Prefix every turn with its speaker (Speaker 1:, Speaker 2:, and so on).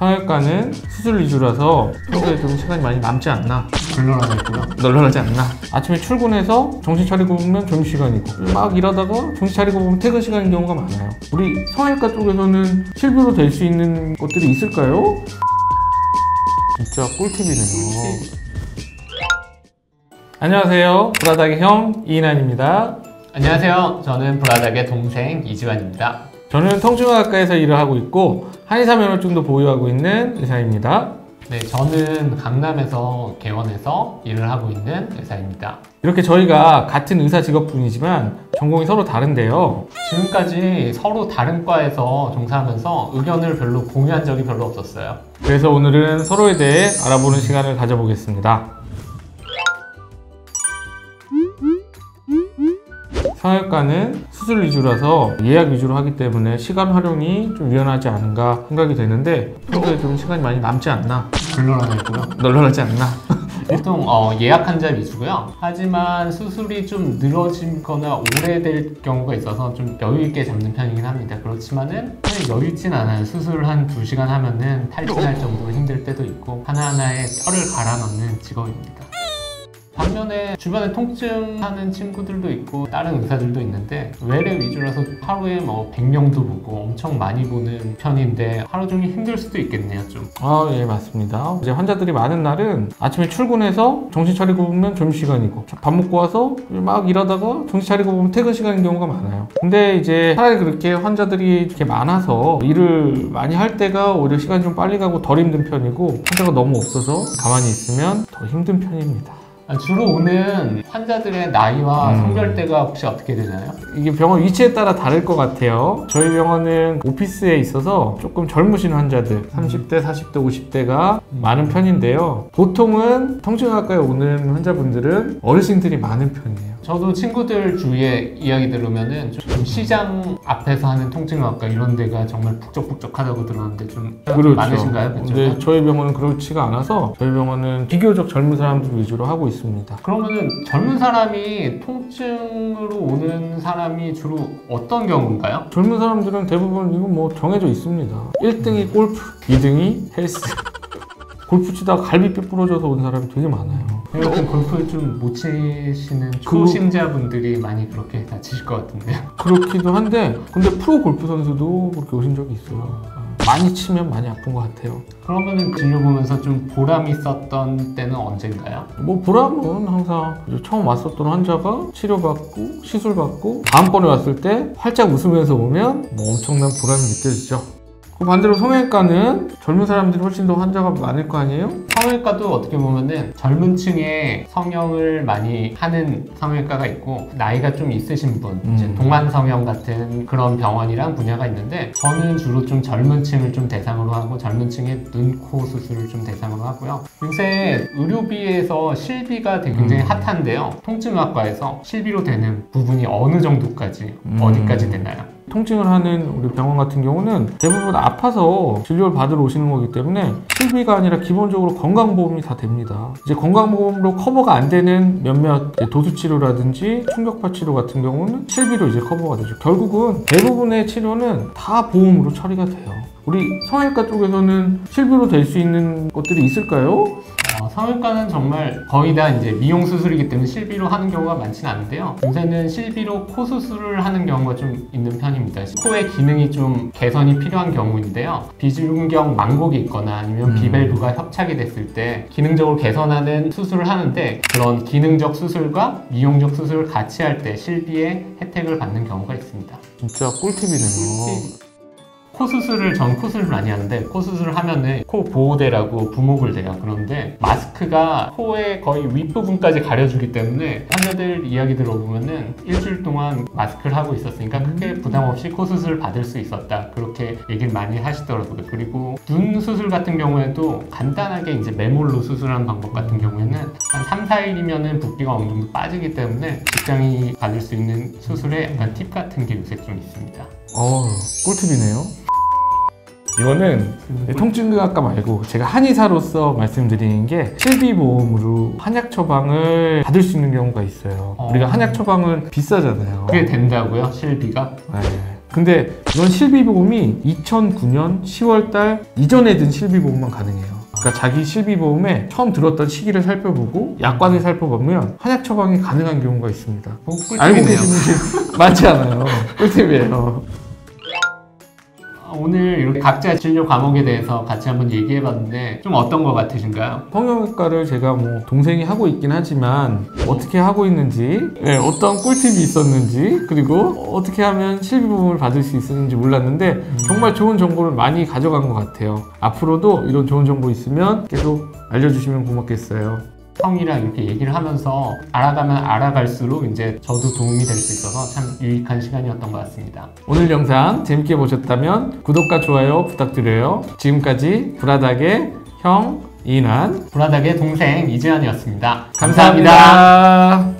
Speaker 1: 성형외과는 수술 위주라서 평소에 좀 시간이 많이 남지 않나?
Speaker 2: 널널하겠구나.
Speaker 1: 널널하지 않나? 아침에 출근해서 정신 차리고 보면 점심시간이고 막 일하다가 정신 차리고 보면 퇴근 시간인 경우가 많아요. 우리 성형외과 쪽에서는 실비로 될 수 있는 것들이 있을까요? 진짜 꿀팁이네요. 안녕하세요. 브라닥의 형 이인환입니다.
Speaker 2: 안녕하세요. 저는 브라닥의 동생 이지환입니다.
Speaker 1: 저는 통증학과에서 일을 하고 있고 한의사 면허증도 보유하고 있는 의사입니다.
Speaker 2: 네, 저는 강남에서 개원해서 일을 하고 있는 의사입니다.
Speaker 1: 이렇게 저희가 같은 의사 직업군이지만 전공이 서로 다른데요.
Speaker 2: 지금까지 서로 다른 과에서 종사하면서 의견을 별로 공유한 적이 별로 없었어요.
Speaker 1: 그래서 오늘은 서로에 대해 알아보는 시간을 가져보겠습니다. 성형외과는 수술 위주라서 예약 위주로 하기 때문에 시간 활용이 좀 유연하지 않은가 생각이 되는데 평소에 좀 시간이 많이 남지 않나?
Speaker 2: 널널하겠구나.
Speaker 1: 널널하지 않나?
Speaker 2: 보통 예약 환자 위주고요. 하지만 수술이 좀 늘어지거나 오래될 경우가 있어서 좀 여유 있게 잡는 편이긴 합니다. 그렇지만은 여유 있진 않아요. 수술 한 2시간 하면은 탈진할 정도로 힘들 때도 있고 하나하나의 뼈를 갈아 넣는 직업입니다. 반면에 주변에 통증하는 친구들도 있고 다른 의사들도 있는데 외래 위주라서 하루에 100명도 보고 엄청 많이 보는 편인데 하루 종일 힘들 수도 있겠네요, 좀.
Speaker 1: 예, 맞습니다. 이제 환자들이 많은 날은 아침에 출근해서 정신 차리고 보면 점심시간이고 밥 먹고 와서 막 일하다가 정신 차리고 보면 퇴근 시간인 경우가 많아요. 근데 이제 차라리 그렇게 환자들이 이렇게 많아서 일을 많이 할 때가 오히려 시간이 좀 빨리 가고 덜 힘든 편이고 환자가 너무 없어서 가만히 있으면 더 힘든 편입니다.
Speaker 2: 주로 오는 환자들의 나이와 성별대가 혹시 어떻게 되나요?
Speaker 1: 이게 병원 위치에 따라 다를 것 같아요. 저희 병원은 오피스에 있어서 조금 젊으신 환자들 30대, 40대, 50대가 많은 편인데요. 보통은 통증학과에 오는 환자분들은 어르신들이 많은 편이에요.
Speaker 2: 저도 친구들 주위에 이야기 들으면은 좀 시장 앞에서 하는 통증학과 이런 데가 정말 북적북적하다고 들었는데 좀
Speaker 1: 그렇죠.
Speaker 2: 많으신가요?
Speaker 1: 근데 저희 병원은 그렇지가 않아서 저희 병원은 비교적 젊은 사람들 위주로 하고 있습니다.
Speaker 2: 그러면은 젊은 사람이 통증으로 오는 사람이 주로 어떤 경우인가요?
Speaker 1: 젊은 사람들은 대부분 이거 뭐 정해져 있습니다. 1등이 골프, 2등이 헬스. 골프 치다가 갈비뼈 부러져서 온 사람이 되게 많아요.
Speaker 2: 요즘 골프 좀 못 치시는 초심자분들이 많이 그렇게 다치실 것 같은데요.
Speaker 1: 그렇기도 한데 근데 프로 골프 선수도 그렇게 오신 적이 있어요. 많이 치면 많이 아픈 것 같아요.
Speaker 2: 그러면은 진료 보면서 좀 보람 있었던 때는 언젠가요?
Speaker 1: 뭐 보람은 항상 처음 왔었던 환자가 치료받고 시술받고 다음번에 왔을 때 활짝 웃으면서 오면 뭐 엄청난 보람이 느껴지죠. 반대로 성형외과는 젊은 사람들이 훨씬 더 환자가 많을 거 아니에요?
Speaker 2: 성형외과도 어떻게 보면은 젊은 층에 성형을 많이 하는 성형외과가 있고 나이가 좀 있으신 분, 이제 동안성형 같은 그런 병원이랑 분야가 있는데 저는 주로 좀 젊은 층을 좀 대상으로 하고 젊은 층의 눈, 코 수술을 좀 대상으로 하고요. 요새 의료비에서 실비가 되게 굉장히 핫한데요. 통증학과에서 실비로 되는 부분이 어느 정도까지, 어디까지 되나요?
Speaker 1: 통증을 하는 우리 병원 같은 경우는 대부분 아파서 진료를 받으러 오시는 거기 때문에 실비가 아니라 기본적으로 건강보험이 다 됩니다. 이제 건강보험으로 커버가 안 되는 몇몇 도수치료라든지 충격파 치료 같은 경우는 실비로 이제 커버가 되죠. 결국은 대부분의 치료는 다 보험으로 처리가 돼요. 우리 성형외과 쪽에서는 실비로 될 수 있는 것들이 있을까요?
Speaker 2: 성형외과는 정말 거의 다 이제 미용 수술이기 때문에 실비로 하는 경우가 많지는 않은데요. 요새는 실비로 코 수술을 하는 경우가 좀 있는 편입니다. 코의 기능이 좀 개선이 필요한 경우인데요. 비중경 망곡이 있거나 아니면 비밸브가 협착이 됐을 때 기능적으로 개선하는 수술을 하는데 그런 기능적 수술과 미용적 수술을 같이 할 때 실비의 혜택을 받는 경우가 있습니다.
Speaker 1: 진짜 꿀팁이네요.
Speaker 2: 코 수술을 전 코 수술 많이 하는데 코 수술을 하면은 코 보호대라고 부목을 대요. 그런데 마스크가 코의 거의 윗부분까지 가려주기 때문에 환자들 이야기 들어보면은 일주일 동안 마스크를 하고 있었으니까 크게 부담 없이 코 수술 받을 수 있었다. 그렇게 얘기를 많이 하시더라고요. 그리고 눈 수술 같은 경우에도 간단하게 이제 매몰로 수술하는 방법 같은 경우에는 한 3, 4일이면은 붓기가 어느 정도 빠지기 때문에 직장인이 받을 수 있는 수술에 약간 팁 같은 게 요새 좀 있습니다.
Speaker 1: 꿀팁이네요. 이거는 통증학과 말고 제가 한의사로서 말씀드리는 게 실비보험으로 한약 처방을 받을 수 있는 경우가 있어요. 우리가 한약 처방은 비싸잖아요.
Speaker 2: 그게 된다고요? 실비가?
Speaker 1: 네. 근데 이건 실비보험이 2009년 10월달 이전에 든 실비보험만 가능해요. 그러니까 자기 실비보험에 처음 들었던 시기를 살펴보고 약관을 살펴보면 한약 처방이 가능한 경우가 있습니다. 알고
Speaker 2: 꿀팁이네요.
Speaker 1: 계시는 분 많지 않아요. 꿀팁이에요.
Speaker 2: 오늘 이렇게 각자 진료 과목에 대해서 같이 한번 얘기해봤는데 좀 어떤 것 같으신가요?
Speaker 1: 성형외과를 제가 뭐 동생이 하고 있긴 하지만 어떻게 하고 있는지, 어떤 꿀팁이 있었는지, 그리고 어떻게 하면 실비보험을 받을 수 있었는지 몰랐는데 정말 좋은 정보를 많이 가져간 것 같아요. 앞으로도 이런 좋은 정보 있으면 계속 알려주시면 고맙겠어요.
Speaker 2: 형이랑 이렇게 얘기를 하면서 알아가면 알아갈수록 이제 저도 도움이 될 수 있어서 참 유익한 시간이었던 것 같습니다.
Speaker 1: 오늘 영상 재밌게 보셨다면 구독과 좋아요 부탁드려요. 지금까지 불하닥의 형 이난
Speaker 2: 불하닥의 동생 이재환이었습니다.
Speaker 1: 감사합니다.